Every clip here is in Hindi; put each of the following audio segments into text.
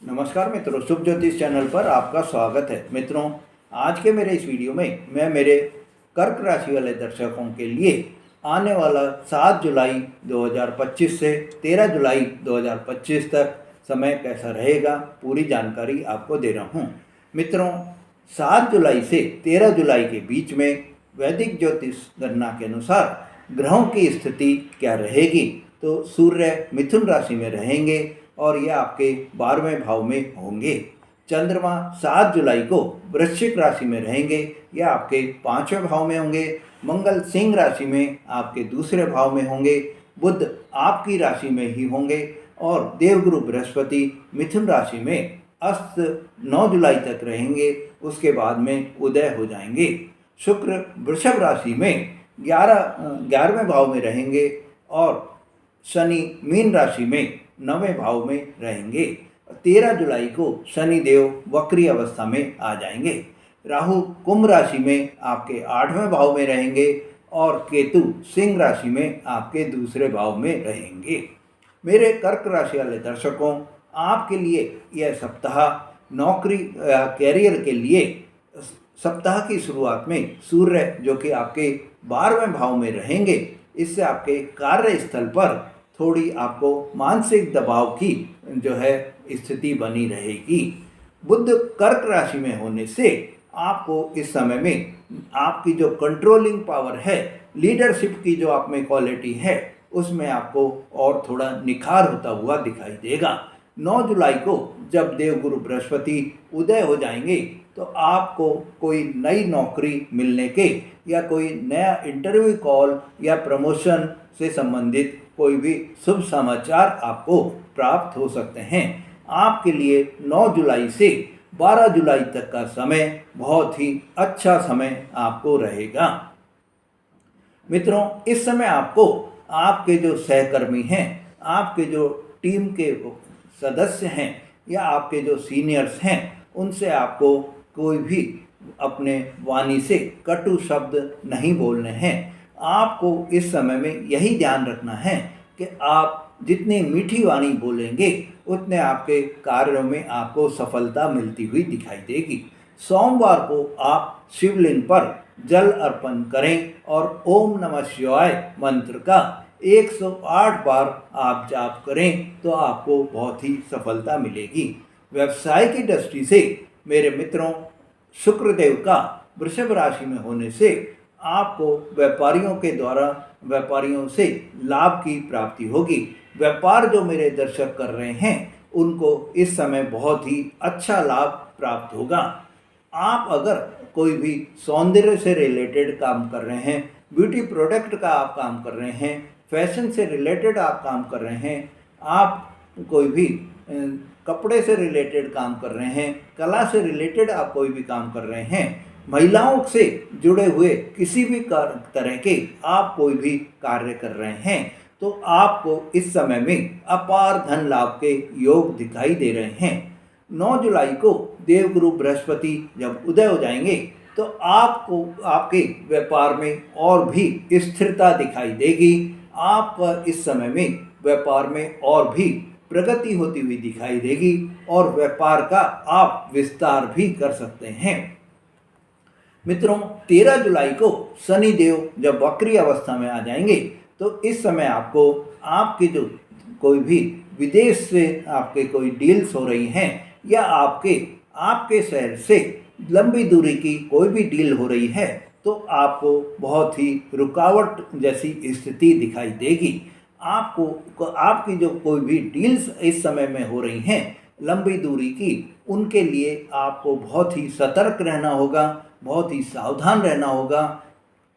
नमस्कार मित्रों, शुभ ज्योतिष चैनल पर आपका स्वागत है। मित्रों, आज के मेरे इस वीडियो में मैं मेरे कर्क राशि वाले दर्शकों के लिए आने वाला 7 जुलाई 2025 से 13 जुलाई 2025 तक समय कैसा रहेगा, पूरी जानकारी आपको दे रहा हूँ। मित्रों, 7 जुलाई से 13 जुलाई के बीच में वैदिक ज्योतिष गणना के अनुसार ग्रहों की स्थिति क्या रहेगी। तो सूर्य मिथुन राशि में रहेंगे और यह आपके 12वें भाव में होंगे। चंद्रमा 7 जुलाई को वृश्चिक राशि में रहेंगे, यह आपके 5वें भाव में होंगे। मंगल सिंह राशि में आपके दूसरे भाव में होंगे। बुध आपकी राशि में ही होंगे और देवगुरु बृहस्पति मिथुन राशि में अस्त 9 जुलाई तक रहेंगे, उसके बाद में उदय हो जाएंगे। शुक्र वृषभ राशि में 11वें भाव में रहेंगे और शनि मीन राशि में 9वें भाव में रहेंगे। 13 जुलाई को शनि देव वक्री अवस्था में आ जाएंगे। राहु कुंभ राशि में आपके 8वें भाव में रहेंगे और केतु सिंह राशि में आपके दूसरे भाव में रहेंगे। मेरे कर्क राशि वाले दर्शकों, आपके लिए यह सप्ताह नौकरी कैरियर के लिए सप्ताह की शुरुआत में सूर्य जो कि आपके 12वें भाव में रहेंगे, इससे आपके कार्यस्थल पर थोड़ी आपको मानसिक दबाव की जो है स्थिति बनी रहेगी। बुध कर्क राशि में होने से आपको इस समय में आपकी जो कंट्रोलिंग पावर है, लीडरशिप की जो आप में क्वालिटी है, उसमें आपको और थोड़ा निखार होता हुआ दिखाई देगा। 9 जुलाई को जब देवगुरु बृहस्पति उदय हो जाएंगे तो आपको कोई नई नौकरी मिलने के या कोई नया इंटरव्यू कॉल या प्रमोशन से संबंधित कोई भी शुभ समाचार आपको प्राप्त हो सकते हैं। आपके लिए 9 जुलाई से 12 जुलाई तक का समय बहुत ही अच्छा समय आपको रहेगा। मित्रों, इस समय आपको आपके जो सहकर्मी हैं, आपके जो टीम के सदस्य हैं या आपके जो सीनियर्स हैं, उनसे आपको कोई भी अपने वाणी से कटु शब्द नहीं बोलने हैं। आपको इस समय में यही ध्यान रखना है कि आप जितनी मीठी वाणी बोलेंगे उतने आपके कार्यों में आपको सफलता मिलती हुई दिखाई देगी। सोमवार को आप शिवलिंग पर जल अर्पण करें और ओम नमः शिवाय मंत्र का 108 बार आप जाप करें तो आपको बहुत ही सफलता मिलेगी। व्यवसाय की दृष्टि से मेरे मित्रों, शुक्रदेव का वृषभ राशि में होने से आपको व्यापारियों के द्वारा व्यापारियों से लाभ की प्राप्ति होगी। व्यापार जो मेरे दर्शक कर रहे हैं उनको इस समय बहुत ही अच्छा लाभ प्राप्त होगा। आप अगर कोई भी सौंदर्य से रिलेटेड काम कर रहे हैं, ब्यूटी प्रोडक्ट का आप काम कर रहे हैं, फैशन से रिलेटेड आप काम कर रहे हैं, आप कोई भी कपड़े से रिलेटेड काम कर रहे हैं, कला से रिलेटेड आप कोई भी काम कर रहे हैं, महिलाओं से जुड़े हुए किसी भी तरह के आप कोई भी कार्य कर रहे हैं, तो आपको इस समय में अपार धन लाभ के योग दिखाई दे रहे हैं। 9 जुलाई को देवगुरु बृहस्पति जब उदय हो जाएंगे तो आपको आपके व्यापार में और भी स्थिरता दिखाई देगी। आपका इस समय में व्यापार में और भी प्रगति होती हुई दिखाई देगी और व्यापार का आप विस्तार भी कर सकते हैं। मित्रों, 13 जुलाई को शनि देव जब वक्री अवस्था में आ जाएंगे तो इस समय आपको आपके जो कोई भी विदेश से आपके कोई डील्स हो रही हैं या आपके शहर से लंबी दूरी की कोई भी डील हो रही है तो आपको बहुत ही रुकावट जैसी स्थिति दिखाई देगी। आपको आपकी जो कोई भी डील्स इस समय में हो रही हैं लंबी दूरी की, उनके लिए आपको बहुत ही सतर्क रहना होगा, बहुत ही सावधान रहना होगा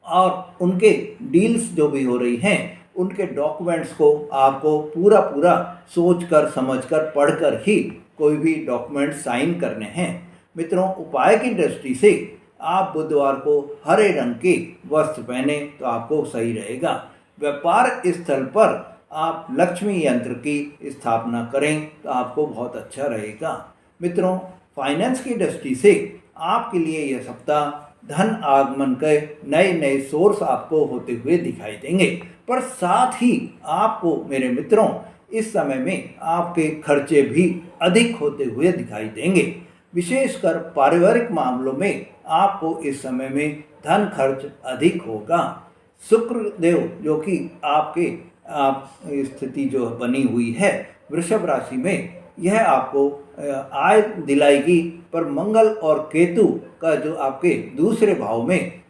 और उनके डील्स जो भी हो रही हैं उनके डॉक्यूमेंट्स को आपको पूरा सोचकर समझकर पढ़कर ही कोई भी डॉक्यूमेंट साइन करने हैं। मित्रों, उपाय की दृष्टि से आप बुधवार को हरे रंग के वस्त्र पहने तो आपको सही रहेगा। व्यापार स्थल पर आप लक्ष्मी यंत्र की स्थापना करें तो आपको बहुत अच्छा रहेगा। मित्रों, फाइनेंस की दृष्टि से आपके लिए यह सप्ताह धन आगमन के नए नए सोर्स आपको होते हुए दिखाई देंगे, पर साथ ही आपको मेरे मित्रों इस समय में आपके खर्चे भी अधिक होते हुए दिखाई देंगे। विशेषकर पारिवारिक मामलों में आपको इस समय में धन खर्च अधिक होगा। शुक्र देव जो कि आपके आप स्थिति जो बनी हुई है वृषभ राशि में, यह आपको आय दिलाएगी, पर मंगल और केतु का जो आपके दूसरे भाव में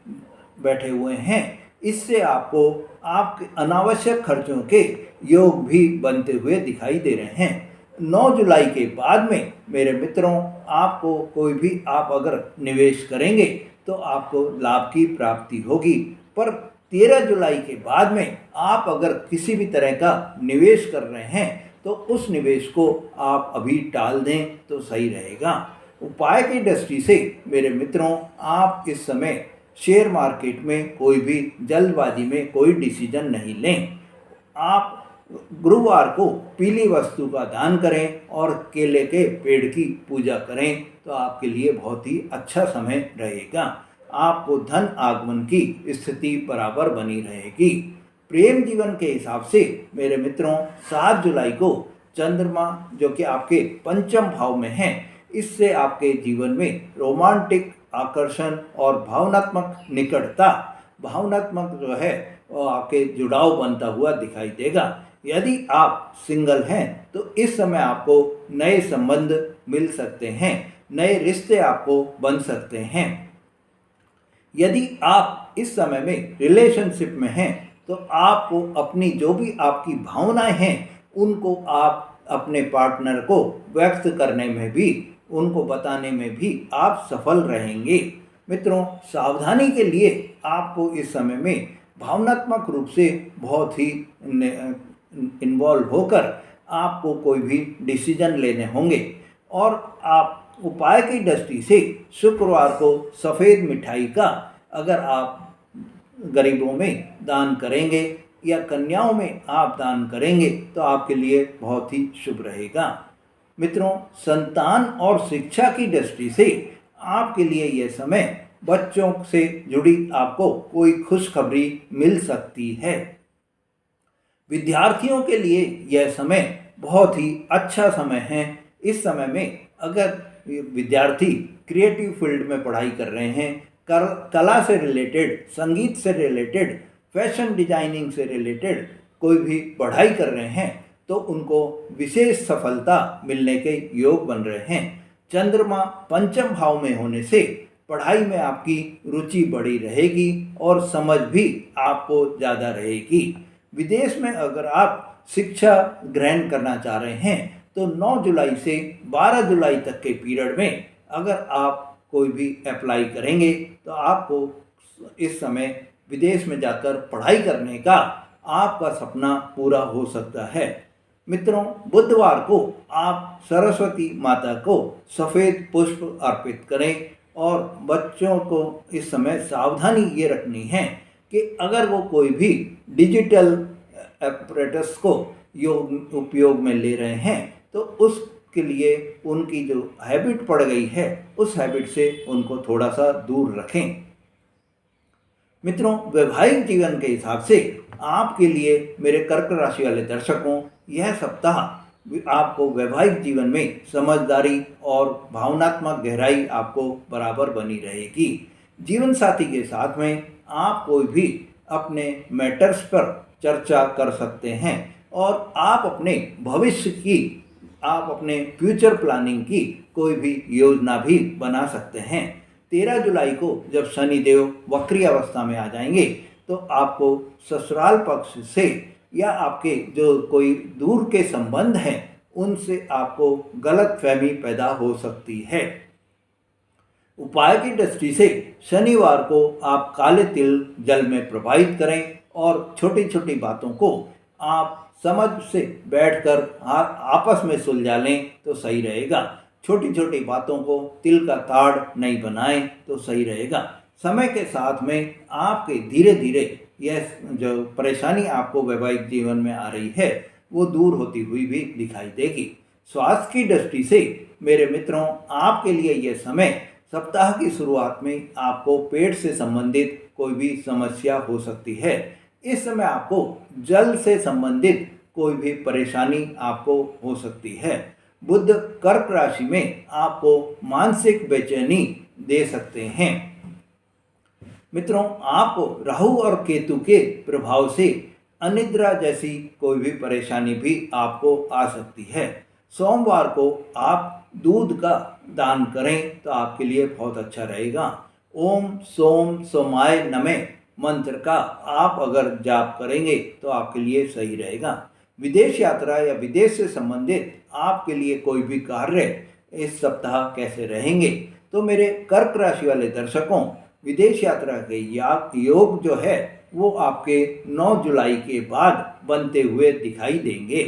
बैठे हुए हैं, इससे आपको आपके अनावश्यक खर्चों के योग भी बनते हुए दिखाई दे रहे हैं। 9 जुलाई के बाद में मेरे मित्रों, आपको कोई भी आप अगर निवेश करेंगे तो आपको लाभ की प्राप्ति होगी, पर 13 जुलाई के बाद में आप अगर किसी भी तरह का निवेश कर रहे हैं तो उस निवेश को आप अभी टाल दें तो सही रहेगा। उपाय की दृष्टि से मेरे मित्रों, आप इस समय शेयर मार्केट में कोई भी जल्दबाजी में कोई डिसीजन नहीं लें। आप गुरुवार को पीली वस्तु का दान करें और केले के पेड़ की पूजा करें तो आपके लिए बहुत ही अच्छा समय रहेगा। आपको धन आगमन की स्थिति बराबर बनी रहेगी। प्रेम जीवन के हिसाब से मेरे मित्रों, 7 जुलाई को चंद्रमा जो कि आपके पंचम भाव में है, इससे आपके जीवन में रोमांटिक आकर्षण और भावनात्मक निकटता, भावनात्मक जो है वो आपके जुड़ाव बनता हुआ दिखाई देगा। यदि आप सिंगल हैं तो इस समय आपको नए संबंध मिल सकते हैं, नए रिश्ते आपको बन सकते हैं। यदि आप इस समय में रिलेशनशिप में हैं तो आपको अपनी जो भी आपकी भावनाएं हैं उनको आप अपने पार्टनर को व्यक्त करने में भी, उनको बताने में भी आप सफल रहेंगे। मित्रों, सावधानी के लिए आपको इस समय में भावनात्मक रूप से बहुत ही इन्वॉल्व होकर आपको कोई भी डिसीजन लेने होंगे, और आप उपाय की दृष्टि से शुक्रवार को सफ़ेद मिठाई का अगर आप गरीबों में दान करेंगे या कन्याओं में आप दान करेंगे तो आपके लिए बहुत ही शुभ रहेगा। मित्रों, संतान और शिक्षा की दृष्टि से आपके लिए यह समय बच्चों से जुड़ी आपको कोई खुशखबरी मिल सकती है। विद्यार्थियों के लिए यह समय बहुत ही अच्छा समय है। इस समय में अगर विद्यार्थी क्रिएटिव फील्ड में पढ़ाई कर रहे हैं, कला से रिलेटेड, संगीत से रिलेटेड, फैशन डिजाइनिंग से रिलेटेड कोई भी पढ़ाई कर रहे हैं तो उनको विशेष सफलता मिलने के योग बन रहे हैं। चंद्रमा पंचम भाव में होने से पढ़ाई में आपकी रुचि बढ़ी रहेगी और समझ भी आपको ज़्यादा रहेगी। विदेश में अगर आप शिक्षा ग्रहण करना चाह रहे हैं तो 9 जुलाई से 12 जुलाई तक के पीरियड में अगर आप कोई भी अप्लाई करेंगे तो आपको इस समय विदेश में जाकर पढ़ाई करने का आपका सपना पूरा हो सकता है। मित्रों, बुधवार को आप सरस्वती माता को सफ़ेद पुष्प अर्पित करें, और बच्चों को इस समय सावधानी ये रखनी है कि अगर वो कोई भी डिजिटल एपरेटस को उपयोग में ले रहे हैं तो उसके लिए उनकी जो हैबिट पड़ गई है उस हैबिट से उनको थोड़ा सा दूर रखें। मित्रों, वैवाहिक जीवन के हिसाब से आपके लिए मेरे कर्क राशि वाले दर्शकों, यह सप्ताह आपको वैवाहिक जीवन में समझदारी और भावनात्मक गहराई आपको बराबर बनी रहेगी। जीवन साथी के साथ में आप कोई भी अपने मैटर्स पर चर्चा कर सकते हैं और आप अपने भविष्य की, आप अपने फ्यूचर प्लानिंग की कोई भी योजना भी बना सकते हैं। 13 जुलाई को जब शनिदेव वक्री अवस्था में आ जाएंगे तो आपको ससुराल पक्ष से या आपके जो कोई दूर के संबंध हैं उनसे आपको गलत फहमी पैदा हो सकती है। उपाय की दृष्टि से शनिवार को आप काले तिल जल में प्रवाहित करें और छोटी छोटी बातों को आप समझ से बैठकर आपस में सुलझा लें तो सही रहेगा। छोटी छोटी बातों को तिल का ताड़ नहीं बनाएं तो सही रहेगा। समय के साथ में आपके धीरे धीरे यह जो परेशानी आपको वैवाहिक जीवन में आ रही है वो दूर होती हुई भी दिखाई देगी। स्वास्थ्य की दृष्टि से मेरे मित्रों, आपके लिए यह समय सप्ताह की शुरुआत में आपको पेट से संबंधित कोई भी समस्या हो सकती है। इस समय आपको जल से संबंधित कोई भी परेशानी आपको हो सकती है। बुध कर्क राशि में आपको मानसिक बेचैनी दे सकते हैं। मित्रों, आपको राहु और केतु के प्रभाव से अनिद्रा जैसी कोई भी परेशानी भी आपको आ सकती है। सोमवार को आप दूध का दान करें तो आपके लिए बहुत अच्छा रहेगा। ओम सोम सोमाय नमः मंत्र का आप अगर जाप करेंगे तो आपके लिए सही रहेगा। विदेश यात्रा या विदेश से संबंधित आपके लिए कोई भी कार्य इस सप्ताह कैसे रहेंगे, तो मेरे कर्क राशि वाले दर्शकों, विदेश यात्रा के योग जो है वो आपके 9 जुलाई के बाद बनते हुए दिखाई देंगे।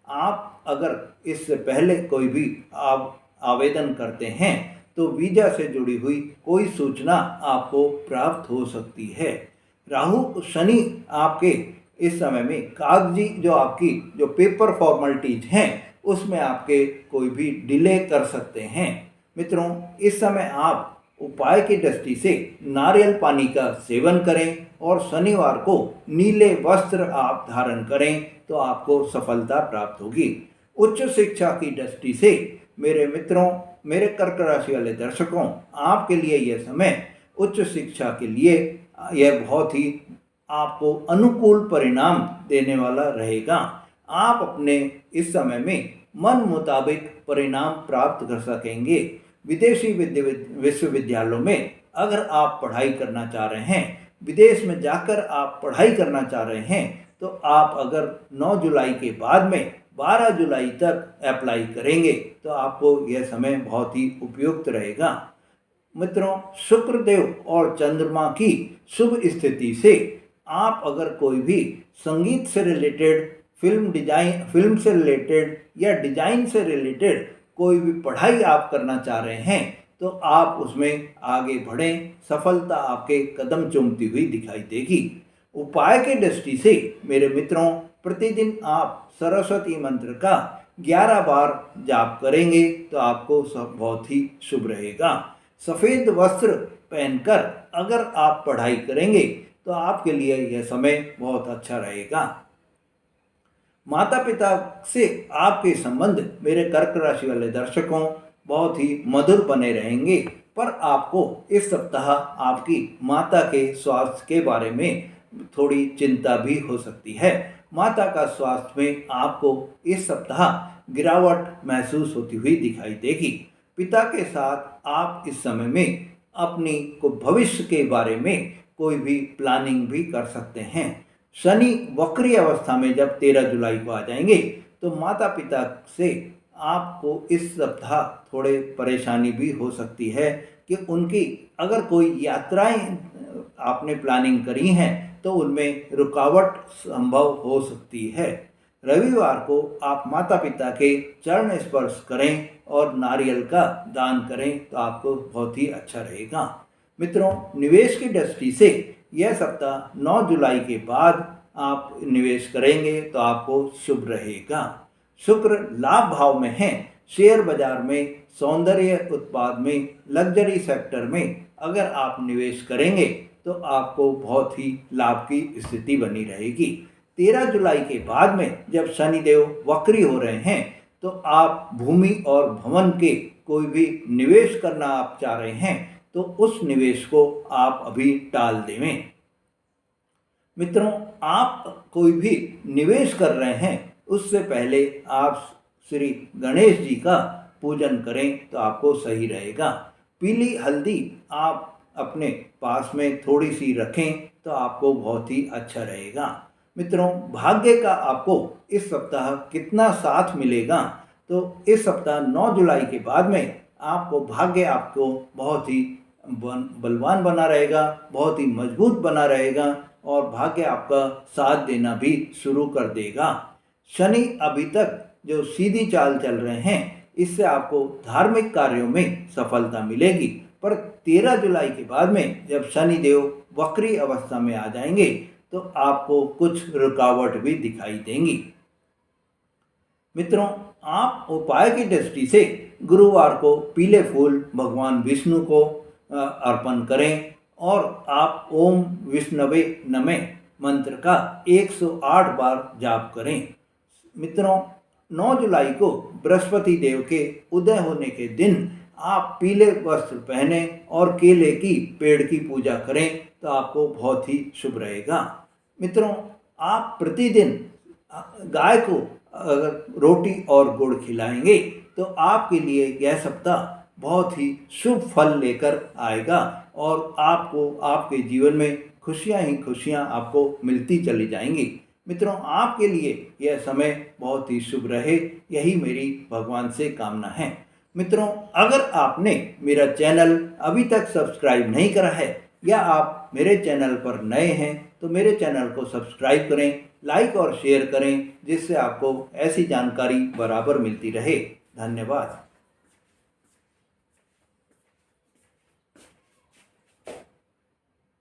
आप अगर इससे पहले कोई भी आवेदन करते हैं तो वीजा से जुड़ी हुई कोई सूचना आपको प्राप्त हो सकती है। राहु शनि आपके इस समय में कागजी जो पेपर फॉर्मेलिटीज हैं उसमें आपके कोई भी डिले कर सकते हैं। मित्रों, इस समय आप उपाय की दृष्टि से नारियल पानी का सेवन करें और शनिवार को नीले वस्त्र आप धारण करें तो आपको सफलता प्राप्त होगी। उच्च शिक्षा की दृष्टि से मेरे मित्रों, मेरे कर्क राशि वाले दर्शकों, आपके लिए यह समय उच्च शिक्षा के लिए यह बहुत ही आपको अनुकूल परिणाम देने वाला रहेगा। आप अपने इस समय में मन मुताबिक परिणाम प्राप्त कर सकेंगे। विदेशी विश्वविद्यालयों में अगर आप पढ़ाई करना चाह रहे हैं, विदेश में जाकर आप पढ़ाई करना चाह रहे हैं, तो आप अगर 9 जुलाई के बाद में 12 जुलाई तक अप्लाई करेंगे तो आपको यह समय बहुत ही उपयुक्त रहेगा। मित्रों, शुक्रदेव और चंद्रमा की शुभ स्थिति से आप अगर कोई भी संगीत से रिलेटेड, फिल्म से रिलेटेड या डिजाइन से रिलेटेड कोई भी पढ़ाई आप करना चाह रहे हैं तो आप उसमें आगे बढ़ें, सफलता आपके कदम चूमती हुई दिखाई देगी। उपाय के दृष्टि से मेरे मित्रों, प्रतिदिन आप सरस्वती मंत्र का 11 बार जाप करेंगे तो आपको सब बहुत ही शुभ रहेगा। सफ़ेद वस्त्र पहनकर अगर आप पढ़ाई करेंगे तो आपके लिए यह समय बहुत अच्छा रहेगा। माता पिता से आपके संबंध मेरे कर्क राशि वाले दर्शकों बहुत ही मधुर बने रहेंगे, पर आपको इस सप्ताह आपकी माता के स्वास्थ्य के बारे में थोड़ी चिंता भी हो सकती है। माता का स्वास्थ्य में आपको इस सप्ताह गिरावट महसूस होती हुई दिखाई देगी। पिता के साथ आप इस समय में अपनी को भविष्य के बारे में कोई भी प्लानिंग भी कर सकते हैं। शनि वक्री अवस्था में जब 13 जुलाई को आ जाएंगे तो माता पिता से आपको इस सप्ताह थोड़े परेशानी भी हो सकती है कि उनकी अगर कोई यात्राएं आपने प्लानिंग करी हैं तो उनमें रुकावट संभव हो सकती है। रविवार को आप माता पिता के चरण स्पर्श करें और नारियल का दान करें तो आपको बहुत ही अच्छा रहेगा। मित्रों, निवेश की दृष्टि से यह सप्ताह 9 जुलाई के बाद आप निवेश करेंगे तो आपको शुभ रहेगा। शुक्र लाभ भाव में है। शेयर बाजार में, सौंदर्य उत्पाद में, लग्जरी सेक्टर में अगर आप निवेश करेंगे तो आपको बहुत ही लाभ की स्थिति बनी रहेगी। 13 जुलाई के बाद में जब शनिदेव वक्री हो रहे हैं तो आप भूमि और भवन के कोई भी निवेश करना आप चाह रहे हैं तो उस निवेश को आप अभी टाल दें। मित्रों, आप कोई भी निवेश कर रहे हैं उससे पहले आप श्री गणेश जी का पूजन करें तो आपको सही रहेगा। पीली हल्दी आप अपने पास में थोड़ी सी रखें तो आपको बहुत ही अच्छा रहेगा। मित्रों, भाग्य का आपको इस सप्ताह कितना साथ मिलेगा, तो इस सप्ताह 9 जुलाई के बाद में आपको भाग्य आपको बहुत ही बलवान बना रहेगा, बहुत ही मजबूत बना रहेगा और भाग्य आपका साथ देना भी शुरू कर देगा। शनि अभी तक जो सीधी चाल चल रहे हैं इससे आपको धार्मिक कार्यों में सफलता मिलेगी, पर 13 जुलाई के बाद में जब शनि देव वक्री अवस्था में आ जाएंगे तो आपको कुछ रुकावट भी दिखाई देंगी। मित्रों, आप उपाय की दृष्टि से गुरुवार को पीले फूल भगवान विष्णु को अर्पण करें और आप ओम विष्णवे नमः मंत्र का 108 बार जाप करें। मित्रों, 9 जुलाई को बृहस्पति देव के उदय होने के दिन आप पीले वस्त्र पहने और केले की पेड़ की पूजा करें तो आपको बहुत ही शुभ रहेगा। मित्रों, आप प्रतिदिन गाय को अगर रोटी और गुड़ खिलाएंगे तो आपके लिए यह सप्ताह बहुत ही शुभ फल लेकर आएगा और आपको आपके जीवन में खुशियां ही खुशियां आपको मिलती चली जाएंगी। मित्रों, आपके लिए यह समय बहुत ही शुभ रहे, यही मेरी भगवान से कामना है। मित्रों, अगर आपने मेरा चैनल अभी तक सब्सक्राइब नहीं करा है या आप मेरे चैनल पर नए हैं तो मेरे चैनल को सब्सक्राइब करें, लाइक और शेयर करें, जिससे आपको ऐसी जानकारी बराबर मिलती रहे। धन्यवाद।